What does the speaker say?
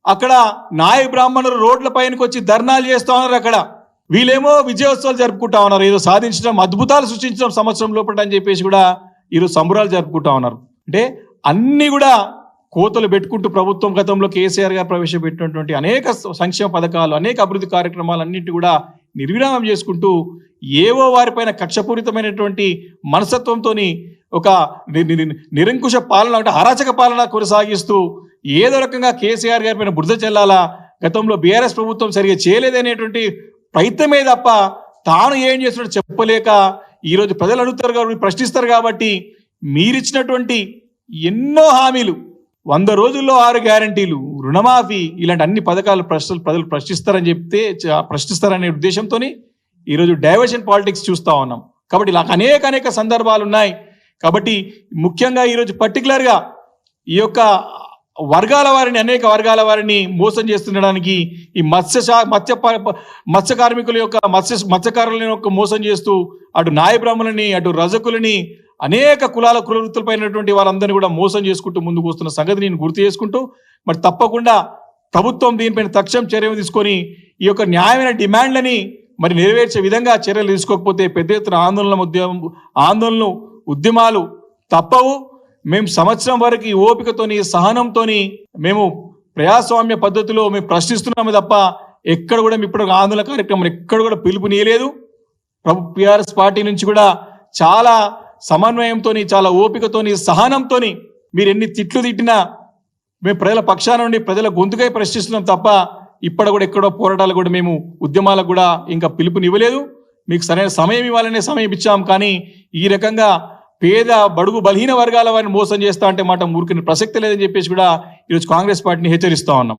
అక్కడ నాయ బ్రాహ్మణులు రోడ్ల పైనకి వచ్చి ధర్నాలు చేస్తూ ఉన్నారు. అక్కడ వీళ్ళేమో విజయోత్సవాలు జరుపుకుంటా ఉన్నారు, ఏదో సాధించడం, అద్భుతాలు సృష్టించడం సంవత్సరం లోపల అని చెప్పేసి కూడా ఈరోజు సంబరాలు జరుపుకుంటా ఉన్నారు. అంటే అన్ని కూడా కోతలు పెట్టుకుంటూ ప్రభుత్వం గతంలో కేసీఆర్ గారు ప్రవేశపెట్టినటువంటి అనేక సంక్షేమ పథకాలు, అనేక అభివృద్ధి కార్యక్రమాలు అన్నింటి కూడా నిర్విరామం చేసుకుంటూ ఏవో వారిపైన కక్షపూరితమైనటువంటి మనస్తత్వంతో ఒక నిరంకుశ పాలన, అంటే అరాచక పాలన కొనసాగిస్తూ ఏదో రకంగా కేసీఆర్ గారి పైన బురద చెల్లాలా, గతంలో బీఆర్ఎస్ ప్రభుత్వం సరిగా చేయలేదనేటువంటి ప్రయత్నమే తప్ప తాను ఏం చేస్తున్నట్టు చెప్పలేక ఈరోజు ప్రజలు అడుగుతారు కాబట్టి, ప్రశ్నిస్తారు కాబట్టి మీరిచ్చినటువంటి ఎన్నో హామీలు, 100 రోజుల్లో 6 గ్యారంటీలు, రుణమాఫీ, ఇలాంటి అన్ని పథకాలు ప్రజలు ప్రశ్నిస్తారనే ఉద్దేశంతో ఈరోజు డైవర్షన్ పాలిటిక్స్ చూస్తూ ఉన్నాం. కాబట్టి ఇలా అనేక సందర్భాలు ఉన్నాయి. కాబట్టి ముఖ్యంగా ఈరోజు పర్టికులర్గా ఈ యొక్క వర్గాల వారిని, అనేక వర్గాల వారిని మోసం చేస్తుండడానికి ఈ మత్స్య కార్మికుల యొక్క మత్స్యకారుల యొక్క మోసం చేస్తూ అటు నాయ బ్రాహ్మణులని, అటు రజకులని, అనేక కుల వృత్తులపైనటువంటి వాళ్ళందరినీ కూడా మోసం చేసుకుంటూ ముందుకు వస్తున్న సంగతి నేను గుర్తు చేసుకుంటూ, మరి తప్పకుండా ప్రభుత్వం దీనిపైన తక్షణం చర్యలు తీసుకొని ఈ యొక్క న్యాయమైన డిమాండ్లని మరి నెరవేర్చే విధంగా చర్యలు తీసుకోకపోతే పెద్ద ఎత్తున ఆందోళనలు ఉద్యమాలు తప్పవు. మేము సంవత్సరం వరకు ఓపికతోని, సహనంతోని మేము ప్రజాస్వామ్య పద్ధతిలో మేము ప్రశ్నిస్తున్నాము తప్ప ఎక్కడ కూడా ఇప్పుడు ఆందోళన కార్యక్రమం ఎక్కడ కూడా పిలుపునియలేదు. టీఆర్ఎస్ పార్టీ నుంచి కూడా చాలా సమన్వయంతో, చాలా ఓపికతోని, సహనంతోని మీరు ఎన్ని తిట్లు తిట్టినా మేము ప్రజల పక్షాన నుండి ప్రజల గొంతుకై ప్రశ్నిస్తున్నాం తప్ప ఇప్పుడు కూడా ఎక్కడో పోరాటాలు కూడా మేము ఉద్యమాలకు కూడా ఇంకా పిలుపునివ్వలేదు. మీకు సరైన సమయం ఇవ్వాలనే సమయం ఇచ్చాం, కానీ ఈ రకంగా పేద బడుగు బలహీన వర్గాల వారిని మోసం చేస్తా అంటే మాట ఊరికిన ప్రసక్తి లేదని చెప్పేసి కూడా ఈరోజు కాంగ్రెస్ పార్టీని హెచ్చరిస్తా ఉన్నాం.